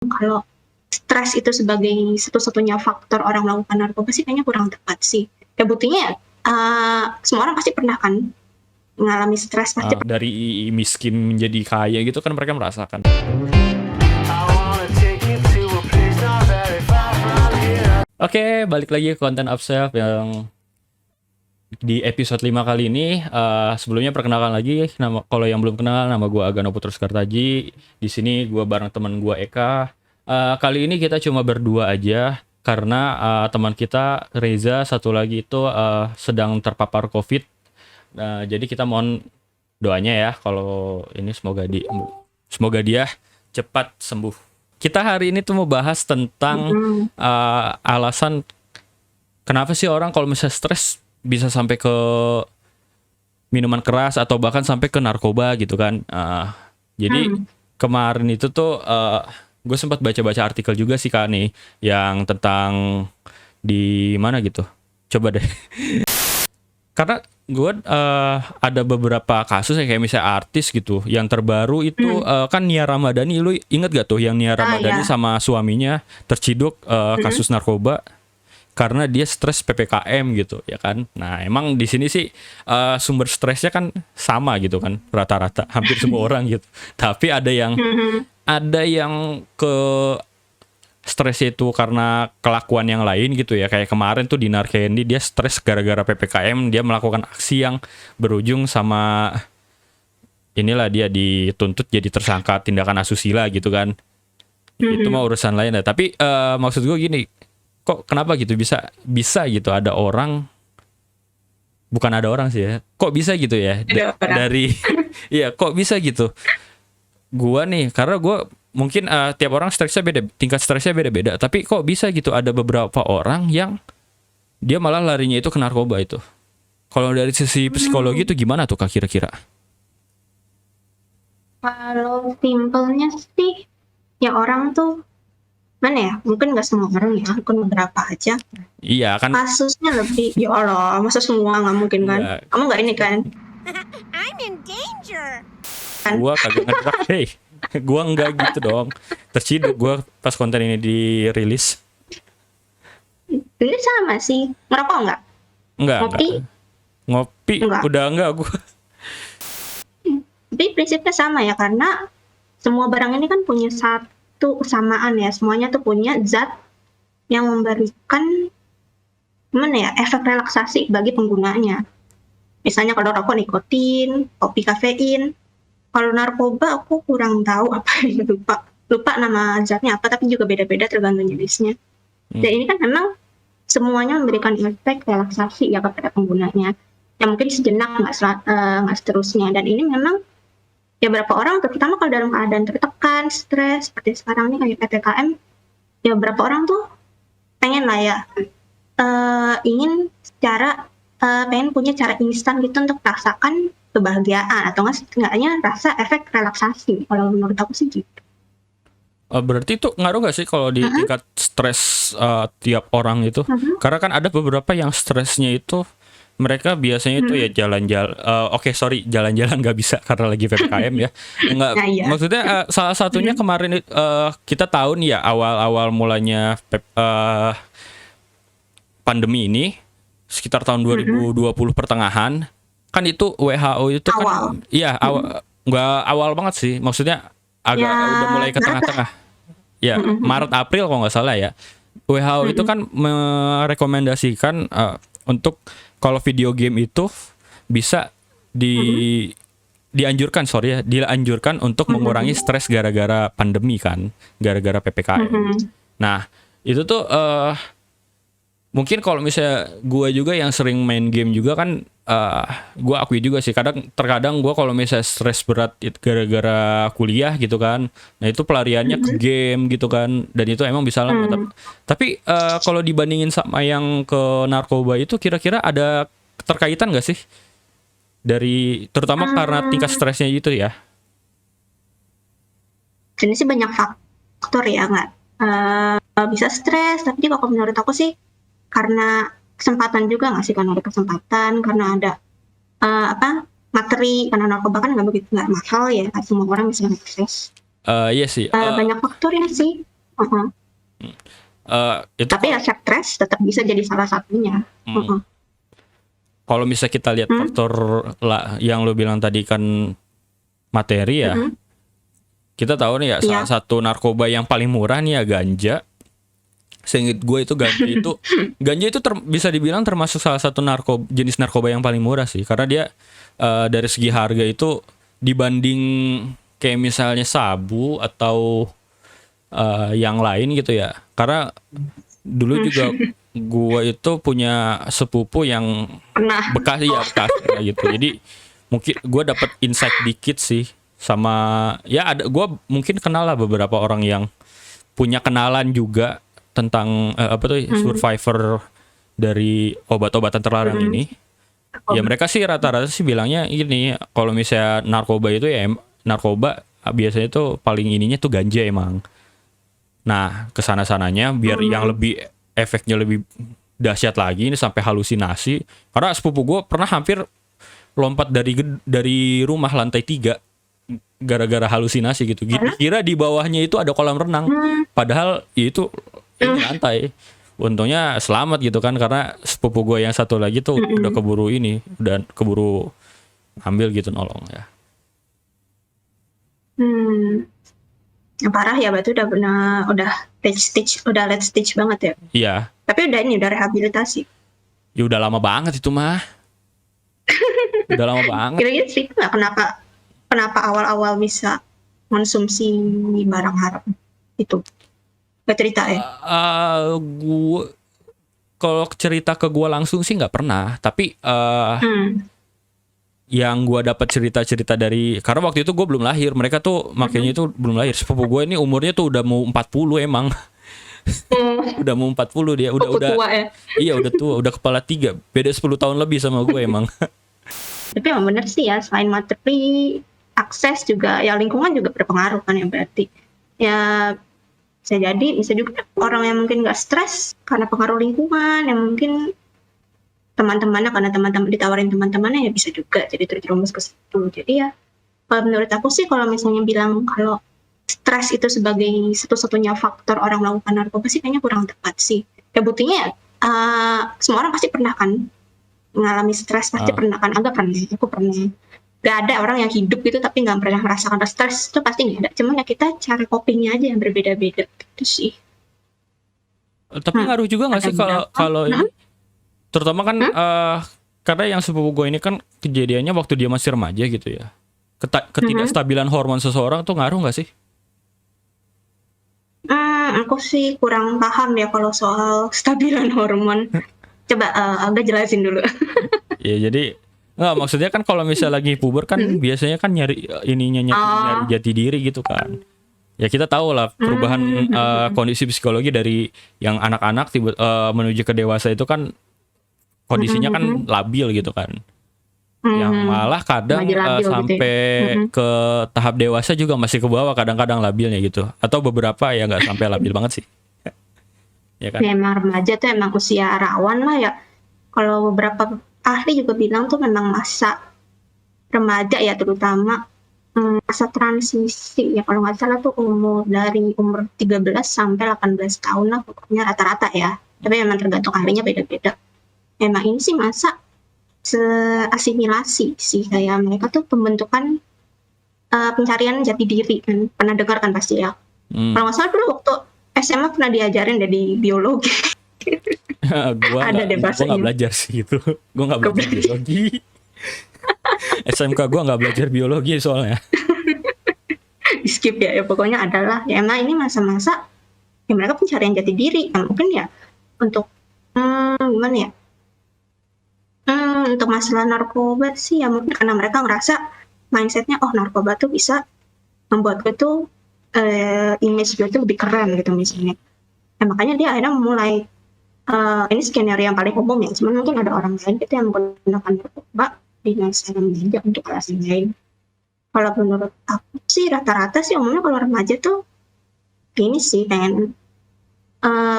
Kalau stres itu sebagai satu-satunya faktor orang melakukan narkoba sih kayaknya kurang tepat sih. Ya buktinya ya, semua orang pasti pernah kan mengalami stres, pasti Dari miskin menjadi kaya gitu kan mereka merasakan. Oke, balik lagi ke konten Upself yang di episode 5 kali ini. Sebelumnya perkenalkan lagi, kalau yang belum kenal, nama gue Agano Putrus Kartaji. Di sini gue bareng teman gue Eka. Kali ini kita cuma berdua aja karena teman kita Reza satu lagi itu sedang terpapar COVID. Jadi kita mohon doanya ya kalau ini semoga dia cepat sembuh. Kita hari ini tuh mau bahas tentang alasan kenapa sih orang kalau misalnya stres bisa sampai ke minuman keras atau bahkan sampai ke narkoba gitu kan. Jadi kemarin itu tuh gue sempat baca-baca artikel juga sih Kak nih yang tentang di mana gitu. Coba deh. Karena gue ada beberapa kasus ya, kayak misalnya artis gitu. Yang terbaru itu kan Nia Ramadhani, lu inget gak tuh yang Nia Ramadhani sama suaminya terciduk kasus narkoba karena dia stres PPKM gitu ya kan. Nah emang di sini sih sumber stresnya kan sama gitu kan, rata-rata hampir semua orang gitu. Tapi ada yang ke stresnya itu karena kelakuan yang lain gitu ya. Kayak kemarin tuh di Narkendi dia stres gara-gara PPKM, dia melakukan aksi yang berujung sama inilah dia dituntut jadi tersangka tindakan asusila gitu kan. Itu mah urusan lain lah. Tapi maksud gue gini, kok kenapa gitu bisa gitu ada orang, bukan ada orang sih ya, kok bisa gitu ya dari iya kok bisa gitu. Gua nih karena gua mungkin tiap orang stresnya beda, tingkat stresnya beda-beda, tapi kok bisa gitu ada beberapa orang yang dia malah larinya itu ke narkoba itu. Kalau dari sisi psikologi itu gimana tuh Kak kira-kira? kalau simpelnya sih ya orang tuh mana ya, mungkin nggak semua orang ya, mungkin beberapa aja Iya kan. kasusnya lebih ya Allah, masa semua nggak mungkin kan. Enggak. Kamu nggak ini kan, I'm in danger. Gua kagak ngedrag, hey. Gua enggak gitu dong. Terciduk gua pas konten ini dirilis. ini sama sih, ngerokok nggak, Enggak. Ngopi Enggak. udah enggak gua. Tapi prinsipnya sama ya, karena semua barang ini kan punya satu kesamaan ya, semuanya tuh punya zat yang memberikan mana ya, efek relaksasi bagi penggunanya. Misalnya kalau rokok nikotin, kopi kafein. Kalau narkoba aku kurang tahu apa ya, lupa nama zatnya apa, tapi juga beda-beda tergantung jenisnya. Dan ini kan memang semuanya memberikan efek relaksasi ya kepada penggunanya. Ya mungkin sejenak, nggak seterusnya. Dan ini memang ya berapa orang, terutama kalau dalam keadaan tertekan, stres seperti sekarang ini kayak PPKM, ya berapa orang tuh pengen lah ya pengen punya cara instan gitu untuk merasakan kebahagiaan atau enggaknya rasa efek relaksasi. Kalau menurut aku sih gitu. Berarti itu ngaruh gak sih kalau di tingkat stres tiap orang itu? Karena kan ada beberapa yang stresnya itu mereka biasanya itu ya jalan-jalan. Jalan-jalan nggak bisa karena lagi PPKM ya. Nggak, Nah, iya. maksudnya salah satunya kemarin kita tahu nih ya awal-awal mulanya pandemi ini sekitar tahun 2020 pertengahan kan itu WHO itu Awal. kan iya nggak awal banget sih, maksudnya agak Ya, udah mulai ke tengah-tengah ya, Maret April kalau nggak salah ya. WHO itu kan merekomendasikan untuk kalau video game itu bisa dianjurkan untuk mengurangi stres gara-gara pandemi kan, gara-gara PPKM. Nah itu tuh mungkin kalau misalnya gue juga yang sering main game juga kan, gue akui juga sih terkadang gue kalau misalnya stres berat gara-gara kuliah gitu kan, nah itu pelariannya ke game gitu kan, dan itu emang bisa lama. Tapi kalau dibandingin sama yang ke narkoba itu kira-kira ada keterkaitan gak sih dari terutama karena tingkat stresnya gitu ya? Jadi sih banyak faktor ya, nggak bisa stres, tapi juga kalau menurut aku sih karena kesempatan juga nggak sih, karena ada kesempatan, karena ada materi, karena narkoba kan nggak mahal ya, nggak semua orang bisa akses. Iya sih. Banyak faktor ya sih. Uh-uh. Itu Tapi ya stres tetap bisa jadi salah satunya. Uh-uh. kalau misalnya kita lihat faktor yang lo bilang tadi kan materi ya, kita tahu nih ya salah satu narkoba yang paling murah nih ya ganja. Seingat gue itu ganja itu bisa dibilang termasuk salah satu jenis narkoba yang paling murah sih, karena dia dari segi harga itu dibanding kayak misalnya sabu atau yang lain gitu ya. Karena dulu juga gue itu punya sepupu yang bekas gitu. Jadi mungkin gue dapat insight dikit sih sama ya ada gue mungkin kenal lah beberapa orang yang punya kenalan juga tentang survivor dari obat-obatan terlarang ini. Ya mereka sih rata-rata sih bilangnya ini kalau misalnya narkoba itu ya narkoba biasanya tuh paling ininya tuh ganja emang. Nah kesana-sananya biar yang lebih efeknya lebih dahsyat lagi ini sampai halusinasi. Karena sepupu gue pernah hampir lompat dari rumah lantai 3 gara-gara halusinasi gitu. Kira di bawahnya itu ada kolam renang, padahal itu lantai. Untungnya selamat gitu kan, karena sepupu gue yang satu lagi tuh udah keburu ambil gitu nolong ya. Parah ya, berarti udah late stage banget ya. Iya. Tapi udah rehabilitasi. Ya udah lama banget itu mah. Udah lama banget. Kira-kira sih nggak kenapa awal-awal bisa konsumsi barang haram itu? Gak cerita ya? Gue kalau cerita ke gue langsung sih nggak pernah, tapi yang gue dapat cerita-cerita dari, karena waktu itu gue belum lahir, mereka tuh makanya itu belum lahir. Sepupu gue ini umurnya tuh udah mau 40 emang. Udah mau 40 dia, udah tua ya? Iya udah tua, udah kepala 3, beda 10 tahun lebih sama gue emang. Tapi emang bener sih ya, selain materi, akses juga, ya lingkungan juga berpengaruh kan ya berarti. Ya bisa juga orang yang mungkin nggak stres karena pengaruh lingkungan, yang mungkin teman-temannya karena ditawarin teman-temannya ya bisa juga jadi terjerumus ke situ. Jadi ya kalau menurut aku sih kalau misalnya bilang kalau stres itu sebagai satu-satunya faktor orang melakukan narkoba sih kayaknya kurang tepat sih. Ya buktinya semua orang pasti pernah kan mengalami stres, pasti pernah kan, aku pernah. Gak ada orang yang hidup gitu tapi nggak pernah merasakan stres, itu pasti nggak ada. Cuman ya kita cara copingnya aja yang berbeda-beda gitu sih. Tapi ngaruh juga nggak sih kalau ini, terutama kan karena yang sepupu gue ini kan kejadiannya waktu dia masih remaja gitu ya. Ketidakstabilan hormon seseorang tuh ngaruh nggak sih? Aku sih kurang paham ya kalau soal stabilan hormon. Coba agak jelasin dulu. Ya jadi nggak, maksudnya kan kalau misalnya lagi puber kan biasanya kan nyari jati diri gitu kan. Ya kita tahu lah perubahan kondisi psikologi dari yang anak-anak menuju ke dewasa itu kan kondisinya kan labil gitu kan. Yang malah kadang sampai ke tahap dewasa juga masih ke bawah kadang-kadang labilnya gitu. Atau beberapa ya nggak sampai labil banget sih. Ya kan? Ya, emang remaja tuh emang usia rawan lah ya. Kalau beberapa ahli juga bilang tuh memang masa remaja ya, terutama masa transisi ya, kalau nggak salah tuh dari umur 13 sampai 18 tahun lah pokoknya rata-rata ya. Tapi memang tergantung ahlinya beda-beda. Memang ini sih masa asimilasi sih, kayak mereka tuh pembentukan pencarian jati diri kan, pernah dengar kan pasti ya. Kalau nggak salah dulu waktu SMA pernah diajarin dari biologi. Gue nggak belajar sih itu, gue nggak belajar biologi. SMK gue nggak belajar biologi soalnya. Di skip ya, pokoknya adalah ya emang ini masa-masa ya mereka pencarian jati diri, ya, mungkin ya untuk gimana ya, untuk masalah narkoba sih ya mungkin karena mereka ngerasa mindsetnya narkoba tuh bisa membuat gue tuh image gue tuh lebih keren gitu misalnya. Makanya dia akhirnya mulai ini skenario yang paling umum ya, cuman mungkin ada orang lain gitu yang menggunakan narkoba di masa remaja untuk alasan lain. Kalau menurut aku sih rata-rata sih umumnya kalau remaja tuh ini sih pengen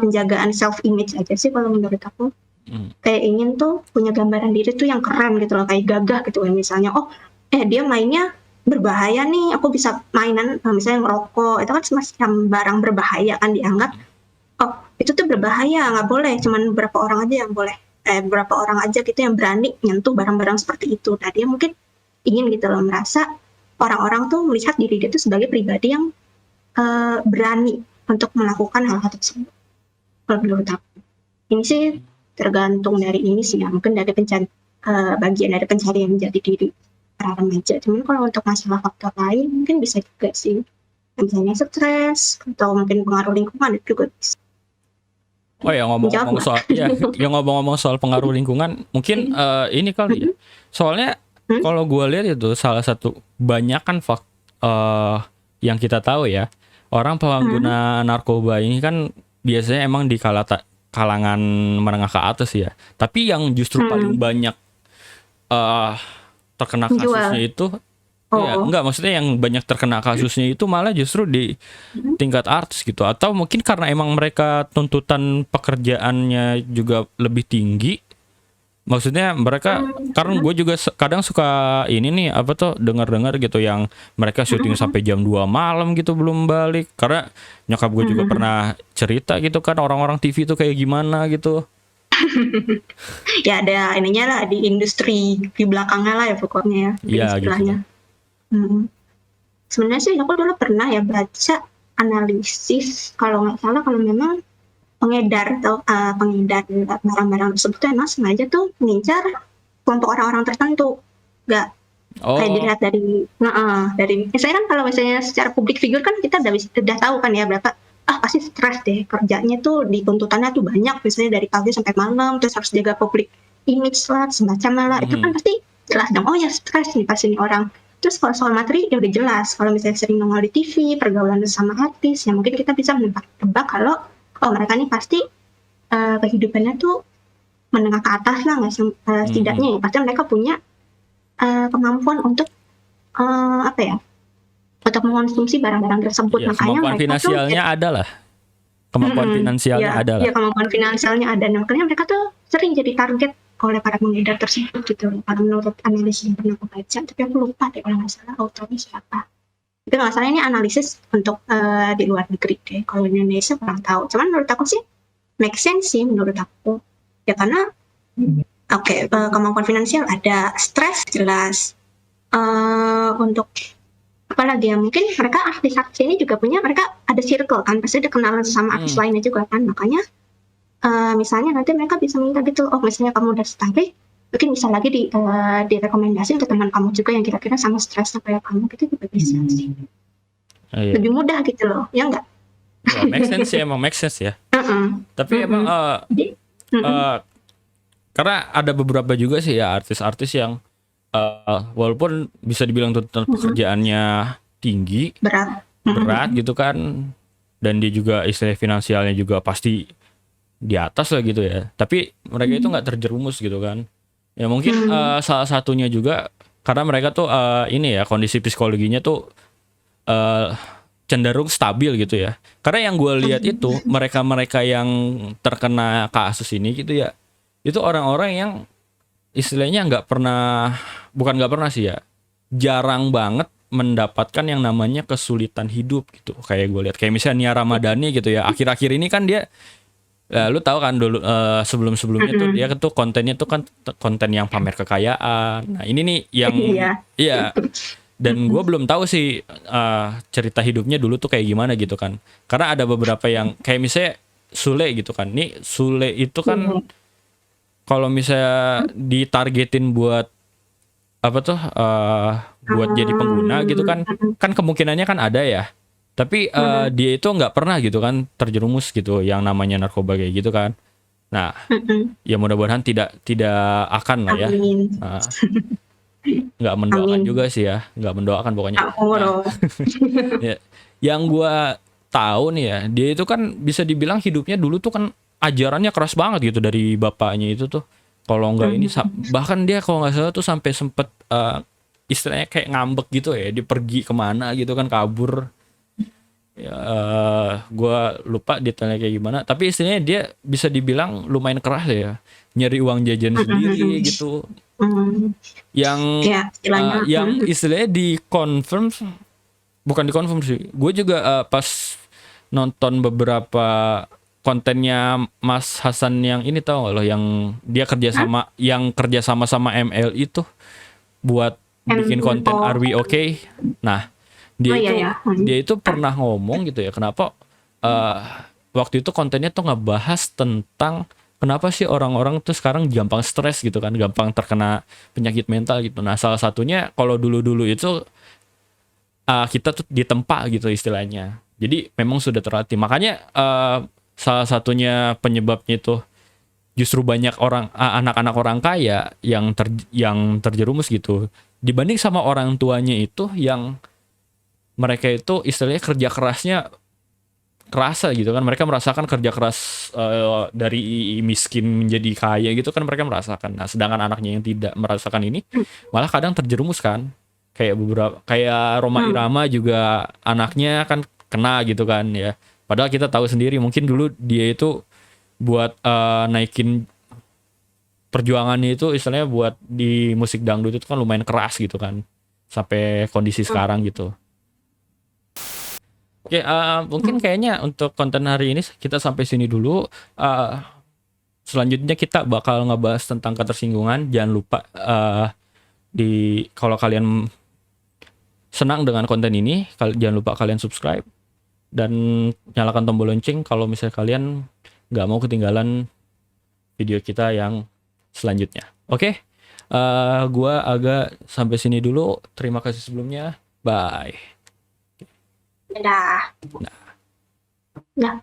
penjagaan self image aja sih kalau menurut aku. Kayak ingin tuh punya gambaran diri tuh yang keren gitu loh, kayak gagah gitu misalnya dia mainnya berbahaya nih, aku bisa mainan misalnya ngerokok, itu kan semacam barang berbahaya kan dianggap, oh itu tuh berbahaya, nggak boleh, cuman beberapa orang aja yang boleh, beberapa orang aja gitu yang berani nyentuh barang-barang seperti itu. Nah dia mungkin ingin gitu loh, merasa orang-orang tuh melihat diri dia tuh sebagai pribadi yang berani untuk melakukan hal-hal tersebut. Kalau menurut aku, ini sih tergantung dari ini sih ya, mungkin dari bagian dari pencarian jati diri para remaja. Cuman kalau untuk masalah faktor lain mungkin bisa juga sih, misalnya stres atau mungkin pengaruh lingkungan itu juga bisa. Oh ya, ngomong-ngomong soal ya ngomong-ngomong soal pengaruh lingkungan, mungkin ini kali ya. Soalnya kalau gue lihat itu salah satu banyak kan yang kita tahu ya, orang pengguna narkoba ini kan biasanya emang di kalangan menengah ke atas ya. Tapi yang justru paling banyak terkena kasusnya itu ya enggak, maksudnya yang banyak terkena kasusnya itu malah justru di tingkat artis gitu, atau mungkin karena emang mereka tuntutan pekerjaannya juga lebih tinggi. Maksudnya mereka, karena gue juga kadang suka ini nih apa tuh dengar-dengar gitu yang mereka syuting sampai jam 2 malam gitu belum balik, karena nyokap gue juga pernah cerita gitu kan orang-orang TV itu kayak gimana gitu. Ya ada ininya lah di industri di belakangnya lah ya pokoknya ya. Iya gitu. Sebenarnya sih aku dulu pernah ya baca analisis, kalau nggak salah kalau memang pengedar atau pengedar barang-barang tersebut tuh emang sengaja tuh mengincar kelompok orang-orang tertentu, nggak kayak dilihat dari misalnya kan kalau misalnya secara publik figur kan kita udah tahu kan ya berapa pasti stres deh kerjanya tuh, di tuntutannya tuh banyak misalnya dari pagi sampai malam, terus harus jaga public image lah semacamnya lah, itu kan pasti jelas dong, oh ya stres nih pasti nih orang. Terus kalau soal materi ya udah jelas, kalau misalnya sering nongol di TV, pergaulan sama artis, ya mungkin kita bisa menebak kalau mereka nih pasti kehidupannya tuh menengah ke atas lah, nggak setidaknya ya pasti mereka punya kemampuan untuk untuk mengkonsumsi barang-barang tersebut. Ya, makanya kemampuan finansialnya ada lah. Kemampuan finansialnya ada lah. Ya kemampuan finansialnya ada. Makanya mereka tuh sering jadi target oleh para pengedar tersebut gitu. Kalau menurut analisis yang pernah aku baca, tapi aku lupa deh kalau nggak salah autornya siapa. Itu nggak salah ini analisis untuk di luar negeri deh. Kalau di Indonesia kurang tahu. Cuman menurut aku sih make sense sih menurut aku. Ya karena kemampuan finansial ada, stres jelas. Untuk apalagi ya, mungkin mereka artis-artis ini juga punya, mereka ada circle kan, pasti ada kenalan sama artis lainnya juga kan, makanya misalnya nanti mereka bisa minta gitu, misalnya kamu udah tertarik, mungkin bisa lagi direkomendasi ke teman kamu juga yang kira-kira sama stresnya kayak kamu, gitu juga bisa sih. Lebih mudah gitu loh, ya enggak? Ya, make sense sih, emang make sense ya. Tapi emang karena ada beberapa juga sih ya artis-artis yang walaupun bisa dibilang tuntutan pekerjaannya tinggi, berat gitu kan, dan dia juga istilah finansialnya juga pasti di atas lah gitu ya, tapi mereka itu nggak terjerumus gitu kan. Ya mungkin salah satunya juga karena mereka tuh ini ya, kondisi psikologinya tuh cenderung stabil gitu ya. Karena yang gue lihat itu mereka yang terkena kasus ini gitu ya, itu orang-orang yang istilahnya bukan nggak pernah sih ya, jarang banget mendapatkan yang namanya kesulitan hidup gitu. Kayak gue lihat kayak misalnya Nia Ramadhani gitu ya, akhir-akhir ini kan dia lu tahu kan dulu sebelum-sebelumnya tuh dia tuh kontennya tuh kan konten yang pamer kekayaan. Nah ini nih yang iya, dan gue belum tahu sih cerita hidupnya dulu tuh kayak gimana gitu kan, karena ada beberapa yang kayak misalnya Sule gitu kan. Nih Sule itu kan kalau misalnya ditargetin buat apa tuh buat jadi pengguna gitu kan kemungkinannya kan ada ya, tapi dia itu nggak pernah gitu kan terjerumus gitu yang namanya narkoba kayak gitu kan. Nah ya mudah-mudahan tidak akan lah ya. Nggak mendoakan juga sih ya, nggak mendoakan pokoknya. Ya, yang gua tahu nih ya, dia itu kan bisa dibilang hidupnya dulu tuh kan ajarannya keras banget gitu dari bapaknya itu tuh. Kalau nggak ini bahkan dia kalau nggak salah tuh sampai sempet istilahnya kayak ngambek gitu ya, dia pergi kemana gitu kan, kabur. Ya, gue lupa detailnya kayak gimana, tapi istilahnya dia bisa dibilang lumayan keras ya, nyari uang jajan sendiri gitu. Yang Ya istilahnya. istilahnya di confirm, bukan di confirm sih. Gue juga pas nonton beberapa kontennya Mas Hasan yang ini, tahu nggak lo, yang dia kerja sama ML itu buat bikin konten Are We Okay. Nah, dia itu pernah ngomong gitu ya, kenapa waktu itu kontennya tuh ngebahas tentang kenapa sih orang-orang tuh sekarang gampang stres gitu kan, gampang terkena penyakit mental gitu. Nah, salah satunya kalau dulu-dulu itu kita tuh ditempa gitu istilahnya. Jadi memang sudah terlatih. Makanya salah satunya penyebabnya itu justru banyak orang, anak-anak orang kaya yang terjerumus gitu, dibanding sama orang tuanya itu yang mereka itu istilahnya kerja kerasnya kerasa gitu kan. Mereka merasakan kerja keras dari miskin menjadi kaya gitu kan, mereka merasakan. Nah, sedangkan anaknya yang tidak merasakan ini malah kadang terjerumus kan. Kayak Rhoma Irama juga anaknya kan kena gitu kan ya. Padahal kita tahu sendiri mungkin dulu dia itu buat naikin perjuangannya itu istilahnya buat di musik dangdut itu kan lumayan keras gitu kan, sampai kondisi sekarang gitu. Oke, mungkin kayaknya untuk konten hari ini kita sampai sini dulu. Selanjutnya kita bakal ngebahas tentang ketersinggungan. Jangan lupa kalau kalian senang dengan konten ini, jangan lupa kalian subscribe dan nyalakan tombol lonceng kalau misalnya kalian nggak mau ketinggalan video kita yang selanjutnya. Oke, gua agak sampai sini dulu. Terima kasih sebelumnya. Bye. Dadah. Nah.